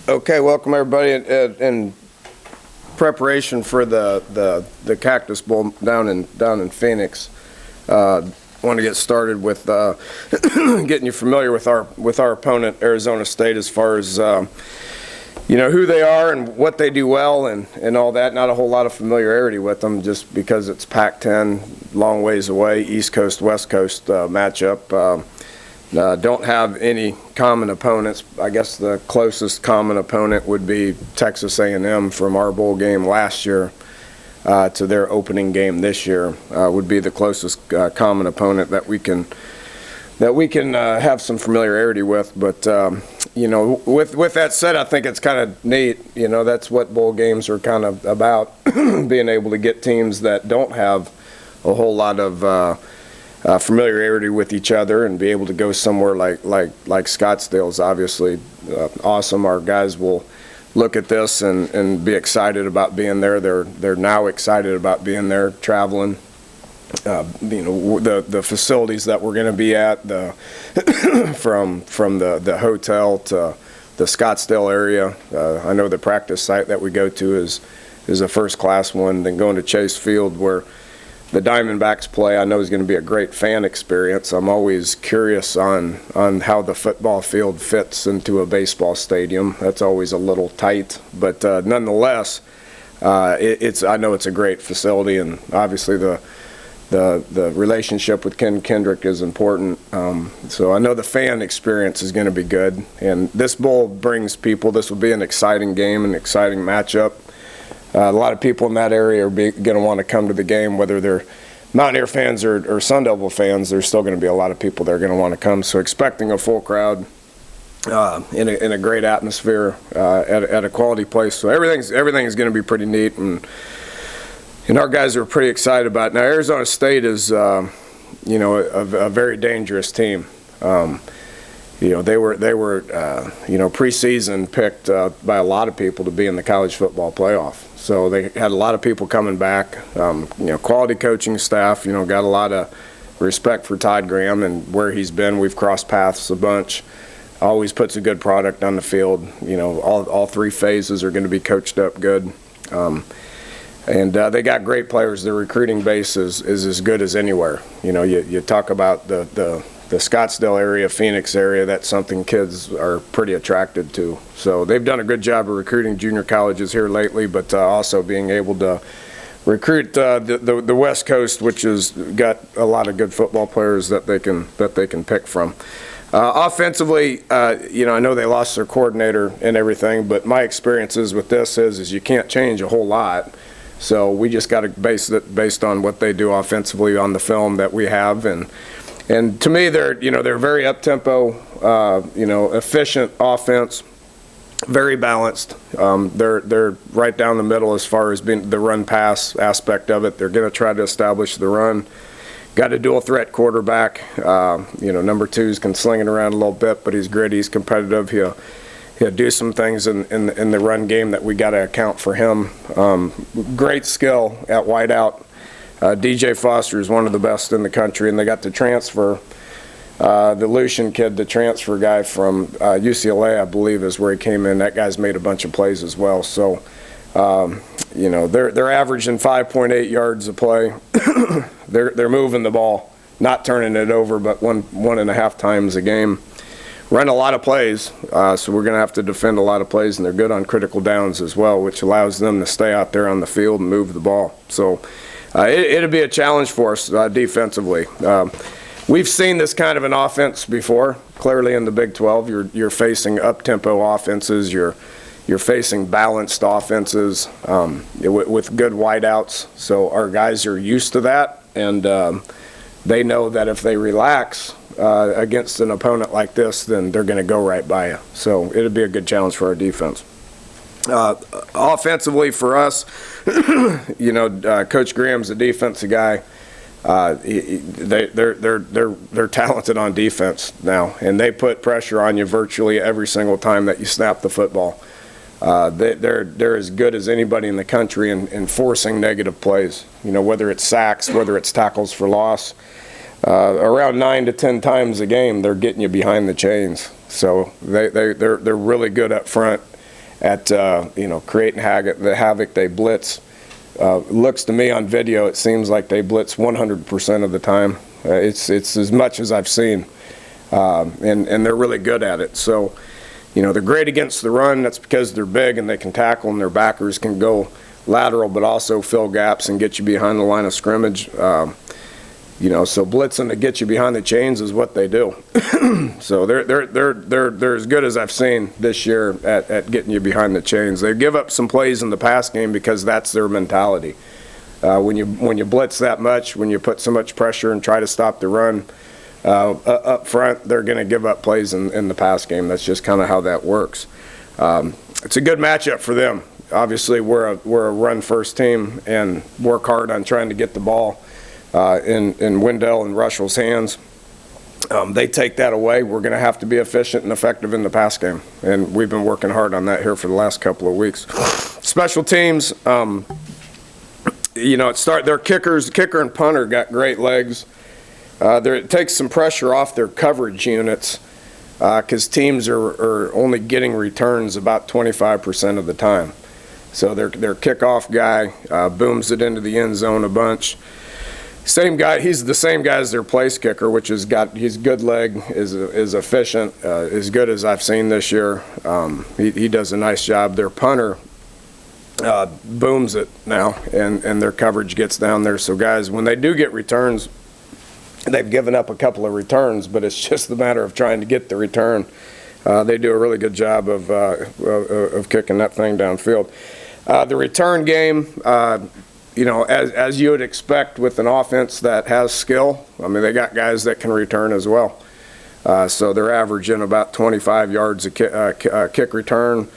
Okay, welcome everybody. In preparation for the Cactus Bowl down in Phoenix, I want to get started with getting you familiar with our opponent, Arizona State, as far as who they are and what they do well and all that. Not a whole lot of familiarity with them, just because it's Pac-10, long ways away, East Coast West Coast matchup. Don't have any common opponents. I guess the closest common opponent would be Texas A&M from our bowl game last year to their opening game this year. Would be the closest common opponent that we can have some familiarity with. But with that said, I think it's kind of neat. That's what bowl games are kind of about, being able to get teams that don't have a whole lot of familiarity with each other and be able to go somewhere like Scottsdale is obviously awesome. Our guys will look at this and be excited about being there. They're now excited about being there, traveling. The facilities that we're going to be at, from the hotel to the Scottsdale area. I know the practice site that we go to is a first-class one. Then going to Chase Field, where the Diamondbacks play, I know is going to be a great fan experience. I'm always curious on how the football field fits into a baseball stadium. That's always a little tight, but nonetheless, I know it's a great facility, and obviously the relationship with Ken Kendrick is important. So I know the fan experience is going to be good, and this bowl brings people. This will be an exciting game, an exciting matchup. A lot of people in that area are going to want to come to the game, whether they're Mountaineer fans or Sun Devil fans. There's still going to be a lot of people that are going to want to come. So expecting a full crowd in a great atmosphere at a quality place. So everything's going to be pretty neat, and our guys are pretty excited about it. Now Arizona State is a very dangerous team. They were preseason picked by a lot of people to be in the college football playoff. So they had a lot of people coming back. Quality coaching staff. Got a lot of respect for Todd Graham and where he's been. We've crossed paths a bunch. Always puts a good product on the field. All three phases are going to be coached up good. And they got great players. Their recruiting base is as good as anywhere. You talk about the Scottsdale area, Phoenix area, that's something kids are pretty attracted to. So they've done a good job of recruiting junior colleges here lately, but also being able to recruit the West Coast, which has got a lot of good football players that they can pick from. Offensively, I know they lost their coordinator and everything, but my experiences with this is you can't change a whole lot. So we just got to base it based on what they do offensively on the film that we have, and to me, they're very up-tempo, efficient offense, very balanced. They're right down the middle as far as being the run-pass aspect of it. They're going to try to establish the run. Got a dual-threat quarterback. Number 2 can sling it around a little bit, but he's gritty, he's competitive. He'll do some things in the run game that we got to account for him. Great skill at wideout. DJ Foster is one of the best in the country, and they got to transfer the Lucian kid, the transfer guy from UCLA, I believe, is where he came in. That guy's made a bunch of plays as well. So, they're averaging 5.8 yards a play. they're moving the ball, not turning it over, but one and a half times a game. Run a lot of plays, so we're going to have to defend a lot of plays, and they're good on critical downs as well, which allows them to stay out there on the field and move the ball. So it'll be a challenge for us defensively. We've seen this kind of an offense before. Clearly in the Big 12, you're facing up-tempo offenses. You're facing balanced offenses with good wideouts. So our guys are used to that, and they know that if they relax against an opponent like this, then they're going to go right by you. So it'll be a good challenge for our defense. Offensively for us, Coach Graham's a defensive guy. They're talented on defense now, and they put pressure on you virtually every single time that you snap the football. They're as good as anybody in the country in forcing negative plays. Whether it's sacks, whether it's tackles for loss. Around 9 to 10 times a game, they're getting you behind the chains. So they're really good up front. at creating the havoc. They blitz. Looks to me on video, it seems like they blitz 100% of the time. It's as much as I've seen, and they're really good at it. So, they're great against the run. That's because they're big and they can tackle, and their backers can go lateral, but also fill gaps and get you behind the line of scrimmage. So blitzing to get you behind the chains is what they do. So they're as good as I've seen this year at getting you behind the chains. They give up some plays in the pass game because that's their mentality. When you blitz that much, when you put so much pressure and try to stop the run up front, they're going to give up plays in the pass game. That's just kind of how that works. It's a good matchup for them. Obviously, we're a run-first team and work hard on trying to get the ball in Wendell and Russell's hands. They take that away. We're going to have to be efficient and effective in the pass game, and we've been working hard on that here for the last couple of weeks. Special teams, their kicker and punter got great legs. It takes some pressure off their coverage units because teams are only getting returns about 25% of the time. So their kickoff guy booms it into the end zone a bunch. Same guy, he's the same guy as their place kicker, which he's good leg, is efficient, as good as I've seen this year. He does a nice job. Their punter booms it now, and their coverage gets down there. So guys, when they do get returns, they've given up a couple of returns, but it's just a matter of trying to get the return. They do a really good job of kicking that thing downfield. The return game, as you would expect with an offense that has skill, I mean, they got guys that can return as well. So they're averaging about 25 yards a kick return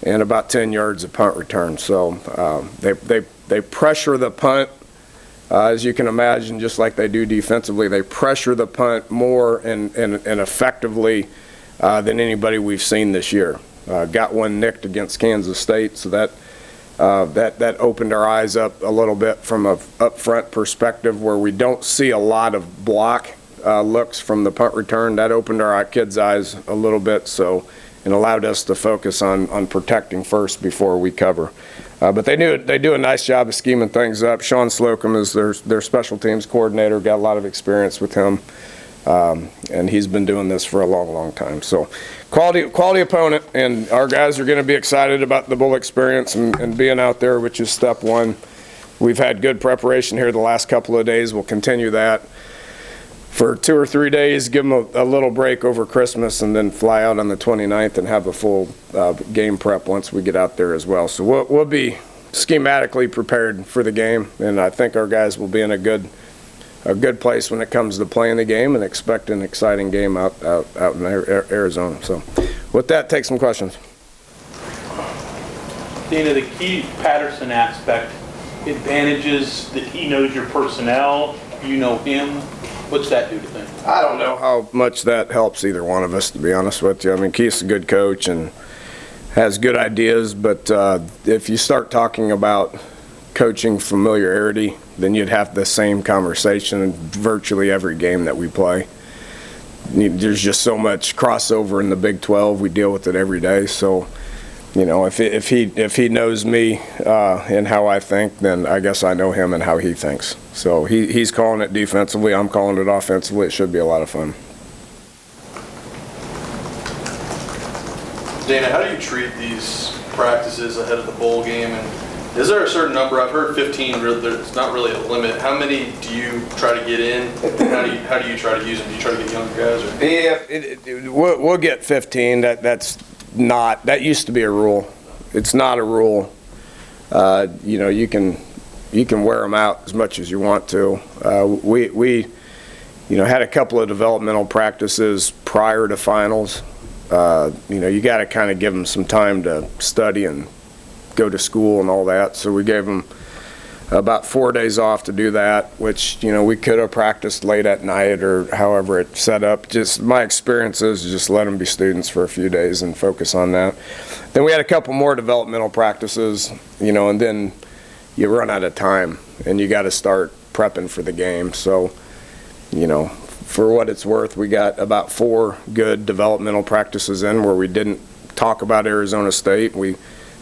and about 10 yards a punt return. So they pressure the punt, as you can imagine, just like they do defensively. They pressure the punt more and effectively than anybody we've seen this year. Got one nicked against Kansas State, so that opened our eyes up a little bit from a up-front perspective where we don't see a lot of block looks from the punt return. That opened our kids' eyes a little bit, so it allowed us to focus on protecting first before we cover. But they do a nice job of scheming things up. Sean Slocum is their special teams coordinator, got a lot of experience with him, and he's been doing this for a long, long time. So quality opponent, and our guys are going to be excited about the bowl experience and being out there, which is step one. We've had good preparation here the last couple of days. We'll continue that for 2 or 3 days, give them a little break over Christmas, and then fly out on the 29th and have a full game prep once we get out there as well. So we'll be schematically prepared for the game, and I think our guys will be in a good place when it comes to playing the game, and expect an exciting game out in Arizona. So with that, take some questions. Dana, the key Patterson aspect, advantages that he knows your personnel, you know him. What's that do to things? I don't know how much that helps either one of us, to be honest with you. I mean, Keith's a good coach and has good ideas, but if you start talking about coaching familiarity, then you'd have the same conversation in virtually every game that we play. There's just so much crossover in the Big 12. We deal with it every day. So, if he knows me and how I think, then I guess I know him and how he thinks. So he's calling it defensively. I'm calling it offensively. It should be a lot of fun. Dana, how do you treat these practices ahead of the bowl game? And is there a certain number? I've heard 15. It's not really a limit. How many do you try to get in? And how do you try to use them? Do you try to get younger guys? Or? Yeah, we'll get 15. That used to be a rule. It's not a rule. You can wear them out as much as you want to. We had a couple of developmental practices prior to finals. You got to kind of give them some time to study and go to school and all that. So we gave them about 4 days off to do that, which, we could have practiced late at night or however it's set up. Just my experience is just let them be students for a few days and focus on that. Then we had a couple more developmental practices, and then you run out of time and you got to start prepping for the game. So, for what it's worth, we got about 4 good developmental practices in where we didn't talk about Arizona State. We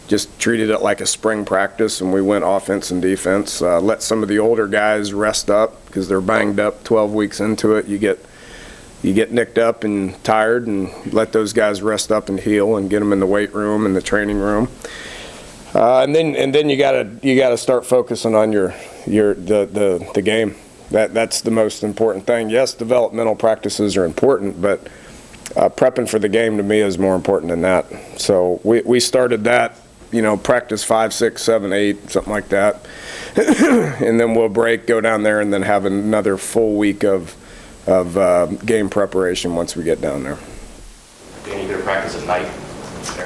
just treated it like a spring practice, and we went offense and defense. Let some of the older guys rest up because they're banged up 12 weeks into it. You get nicked up and tired, and let those guys rest up and heal and get them in the weight room and the training room. And then you gotta start focusing on the game. That's the most important thing. Yes, developmental practices are important, but prepping for the game to me is more important than that. So we started that, practice 5, 6, 7, 8, something like that, and then we'll break, go down there, and then have another full week of game preparation once we get down there. Do you go to practice at night?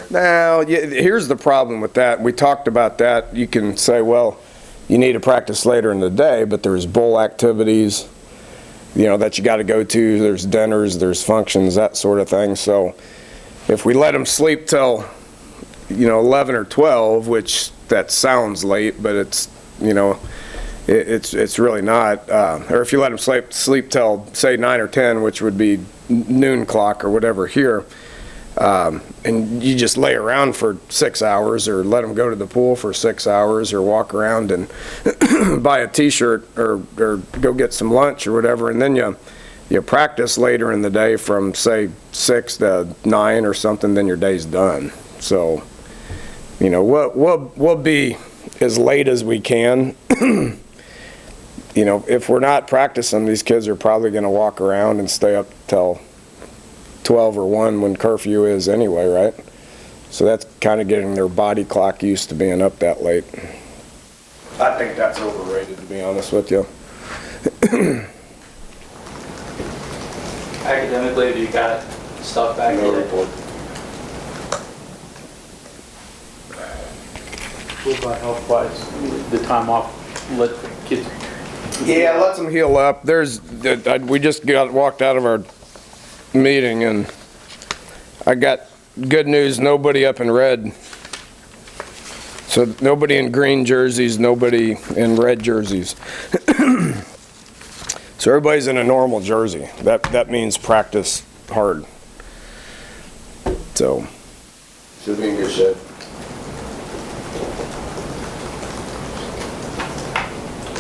Now, here's the problem with that. We talked about that. You can say, well, you need to practice later in the day, but there's bowl activities, that you got to go to. There's dinners, there's functions, that sort of thing. So if we let them sleep till, 11 or 12, which that sounds late, but it's, it's really not. Or if you let them sleep till, say, 9 or 10, which would be noon clock or whatever here, and you just lay around for 6 hours, or let them go to the pool for 6 hours, or walk around and buy a T-shirt or go get some lunch or whatever, and then you practice later in the day from, say, 6 to 9 or something, then your day's done. So, we'll be as late as we can. If we're not practicing, these kids are probably going to walk around and stay up till 12 or 1 when curfew is anyway, right? So that's kind of getting their body clock used to being up that late. I think that's overrated, to be honest with you. Academically, have you got stuff back No today? report. What about health-wise, the time off, let the kids? Yeah, let them heal up. We just walked out of our meeting, and I got good news, nobody up in red. So nobody in green jerseys, nobody in red jerseys. So everybody's in a normal jersey. That means practice hard. So should be in good shape.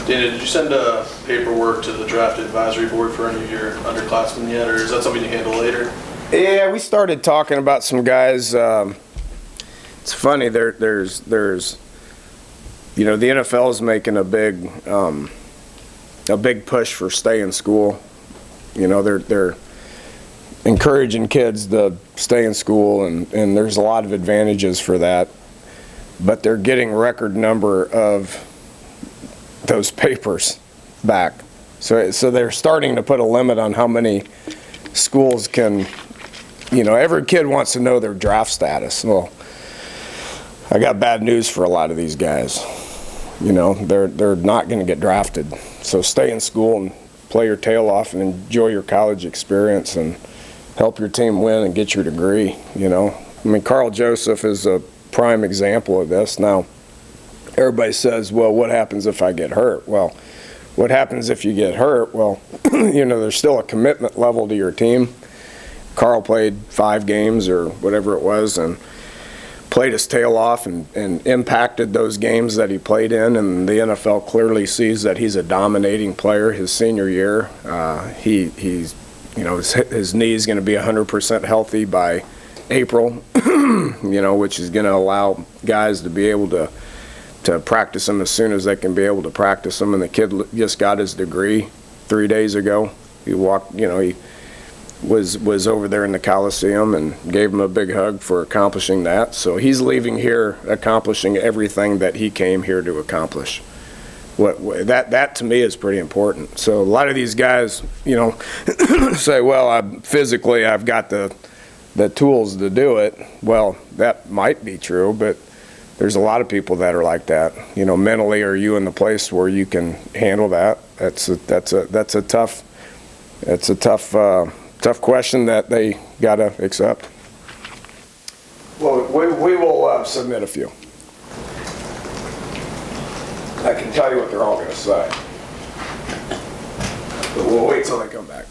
Dana, did you send paperwork to the draft advisory board for any of your underclassmen yet, or is that something you handle later? Yeah, we started talking about some guys. It's funny. There's the NFL is making a big push for stay in school. They're encouraging kids to stay in school, and there's a lot of advantages for that. But they're getting record number of those papers back. So they're starting to put a limit on how many schools can, every kid wants to know their draft status. Well, I got bad news for a lot of these guys. They're not going to get drafted. So stay in school and play your tail off and enjoy your college experience and help your team win and get your degree, Carl Joseph is a prime example of this. Now, everybody says, well, what happens if I get hurt? Well, what happens if you get hurt? Well, there's still a commitment level to your team. Carl played 5 games or whatever it was and played his tail off and impacted those games that he played in, and the NFL clearly sees that he's a dominating player his senior year. He's his knee's going to be 100% healthy by April, which is going to allow guys to be able to practice them as soon as they can be able to practice them. And the kid just got his degree 3 days ago. He walked, he was over there in the Coliseum and gave him a big hug for accomplishing that. So he's leaving here accomplishing everything that he came here to accomplish. That to me is pretty important. So a lot of these guys, say, well, I've got the tools to do it. Well, that might be true, but there's a lot of people that are like that. Mentally, are you in the place where you can handle that? That's a tough question that they gotta accept. Well, we will submit a few. I can tell you what they're all gonna say, but we'll wait till they come back.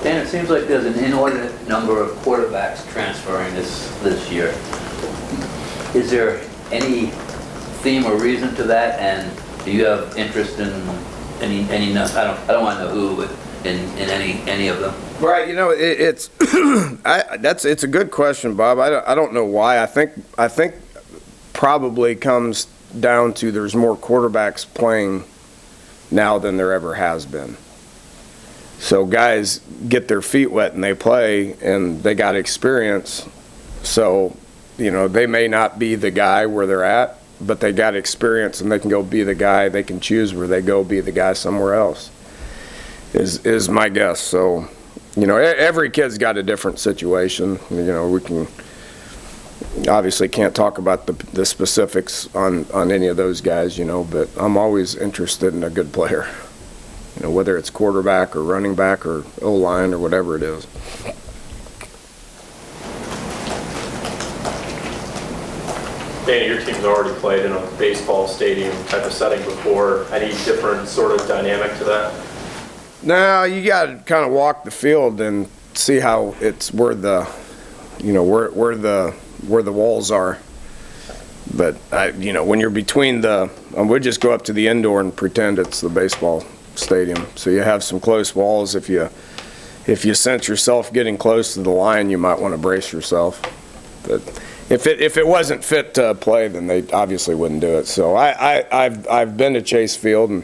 Dan, it seems like there's an inordinate number of quarterbacks transferring this year. Is there any theme or reason to that? And do you have interest in any I don't want to know who, but in any of them? Right, it's it's a good question, Bob. I don't know why. I think probably comes down to there's more quarterbacks playing now than there ever has been. So guys get their feet wet and they play and they got experience. So, they may not be the guy where they're at, but they got experience and they can go be the guy. They can choose where they go be the guy somewhere else, is my guess. So, every kid's got a different situation. We can obviously can't talk about the specifics on any of those guys, but I'm always interested in a good player, whether it's quarterback or running back or O-line or whatever it is. Danny, your team's already played in a baseball stadium type of setting before. Any different sort of dynamic to that? No, you got to kind of walk the field and see how it's where the walls are. But when you're between we just go up to the indoor and pretend it's the baseball stadium. So you have some close walls. If you sense yourself getting close to the line, you might want to brace yourself. But if it wasn't fit to play, then they obviously wouldn't do it. So I've been to Chase Field, and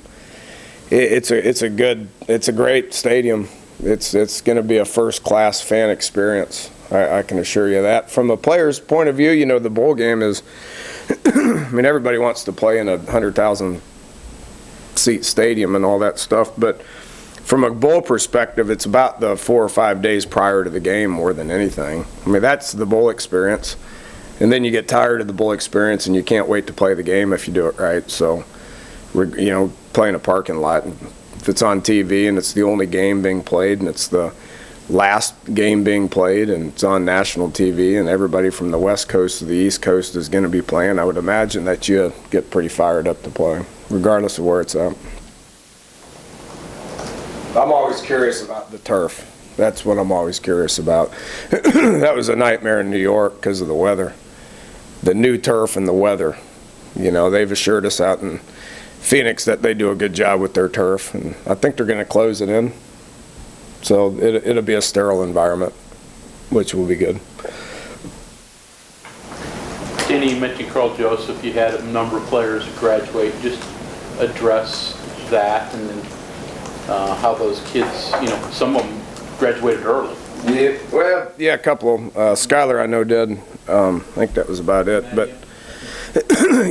it's a great stadium. It's going to be a first-class fan experience. I can assure you that. From a player's point of view, the bowl game is, everybody wants to play in a 100,000 seat stadium and all that stuff, but from a bowl perspective, it's about the 4 or 5 days prior to the game more than anything. That's the bowl experience. And then you get tired of the bowl experience and you can't wait to play the game if you do it right. So, playing a parking lot, if it's on TV and it's the only game being played and it's the last game being played and it's on national TV and everybody from the West Coast to the East Coast is going to be playing, I would imagine that you get pretty fired up to play, regardless of where it's at. I'm always curious about the turf. That's what I'm always curious about. That was a nightmare in New York because of the weather. The new turf and the weather. They've assured us out in Phoenix that they do a good job with their turf, and I think they're going to close it in. So it'll be a sterile environment, which will be good. Danny, you mentioned Carl Joseph. You had a number of players graduate. Just address that and then how those kids, some of them graduated early. Yeah, well, a couple of them. Skylar, I know, did. I think that was about it. But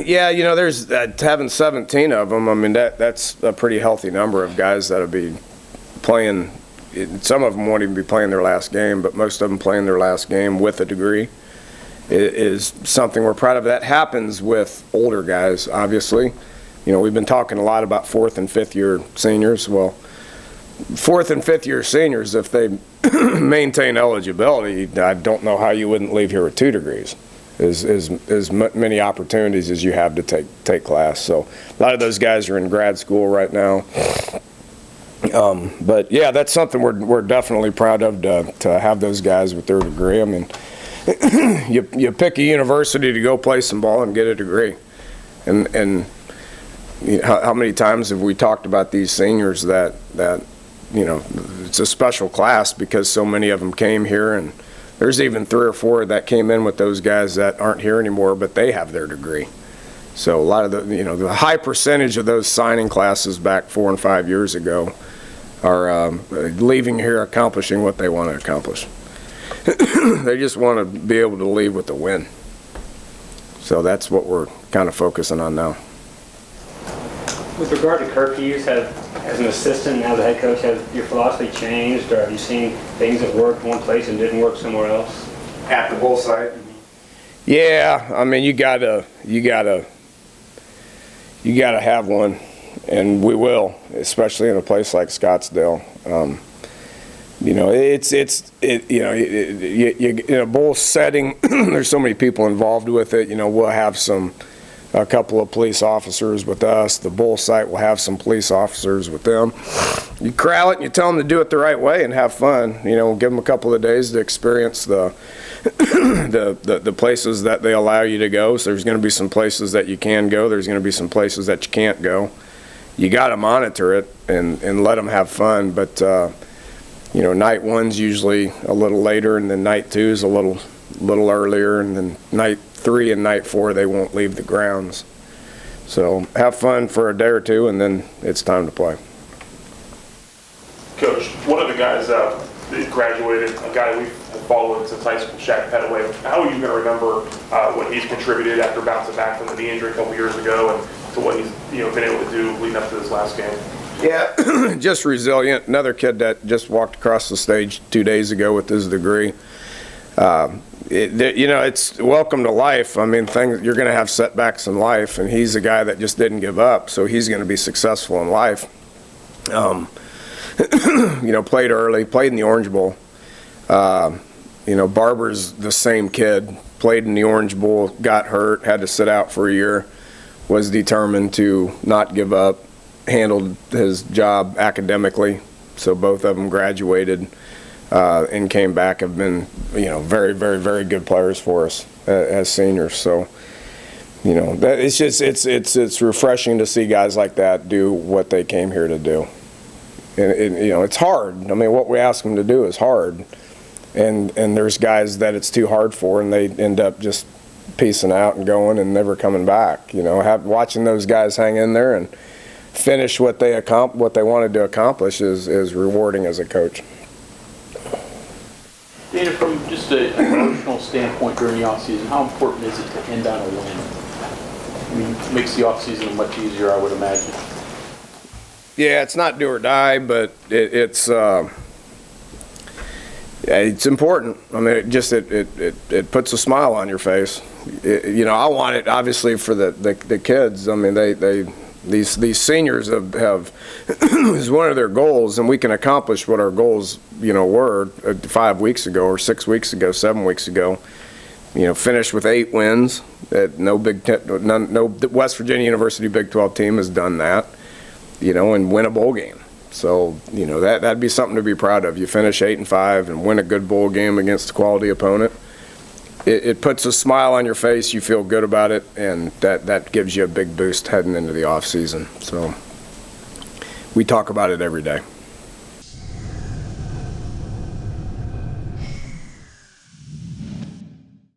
yeah, there's having 17 of them. That's a pretty healthy number of guys that'll be playing. Some of them won't even be playing their last game, but most of them playing their last game with a degree is something we're proud of. That happens with older guys, obviously. We've been talking a lot about 4th and 5th year seniors. Well, 4th and 5th year seniors, if they maintain eligibility, I don't know how you wouldn't leave here with 2 degrees. As many opportunities as you have to take class. So a lot of those guys are in grad school right now. But yeah, that's something we're definitely proud of to have those guys with their degree. You pick a university to go play some ball and get a degree, and how many times have we talked about these seniors that it's a special class because so many of them came here, and there's even 3 or 4 that came in with those guys that aren't here anymore, but they have their degree. So a lot of the high percentage of those signing classes back 4 and 5 years ago are leaving here accomplishing what they want to accomplish. They just want to be able to leave with a win. So that's what we're kind of focusing on now. With regard to Curfews, as an assistant, now the head coach, has your philosophy changed, or have you seen things that worked one place and didn't work somewhere else? At the bowl site? Yeah, you gotta have one, and we will, especially in a place like Scottsdale. In a bowl setting, there's so many people involved with it. We'll have some a couple of police officers with us. The Bowl site will have some police officers with them. You corral it and you tell them to do it the right way and have fun. You know, give them a couple of days to experience the the places that they allow you to go. So there's going to be some places that you can go. There's going to be some places that you can't go. You got to monitor it and let them have fun. But you know, night one's usually a little later, and then night two is a little earlier, and then night 3 and night 4 they won't leave the grounds. So have fun for a day or two, and then it's time to play. Coach, one of the guys that graduated, a guy we've followed since high school, Shaq Pettaway, how are you going to remember what he's contributed after bouncing back from the knee injury a couple years ago, and to what he's been able to do leading up to this last game? Yeah, just resilient. Another kid that just walked across the stage 2 days ago with his degree. It's welcome to life. I mean, you're going to have setbacks in life, and he's a guy that just didn't give up, so he's going to be successful in life. Played early, played in the Orange Bowl. Barber's the same kid, played in the Orange Bowl, got hurt, had to sit out for a year, was determined to not give up, handled his job academically, so both of them graduated and came back, have been, very, very, very good players for us as seniors. So, that it's refreshing to see guys like that do what they came here to do. And it's hard. I mean, what we ask them to do is hard. And there's guys that it's too hard for, and they end up just piecing out and going and never coming back. Watching those guys hang in there and finish what they wanted to accomplish is rewarding as a coach. Dana, from just an emotional standpoint during the offseason, how important is it to end on a win? I mean, it makes the offseason much easier, I would imagine. Yeah, it's not do or die, but it's important. I mean, it puts a smile on your face. I want it obviously for the kids. I mean, these seniors have is one of their goals, and we can accomplish what our goals were 5 weeks ago or 6 weeks ago, 7 weeks ago. Finish with 8 wins. No West Virginia University Big 12 team has done that. And win a bowl game. So, that'd be something to be proud of. You finish 8-5 and win a good bowl game against a quality opponent. It puts a smile on your face. You feel good about it, and that gives you a big boost heading into the off season. So, we talk about it every day.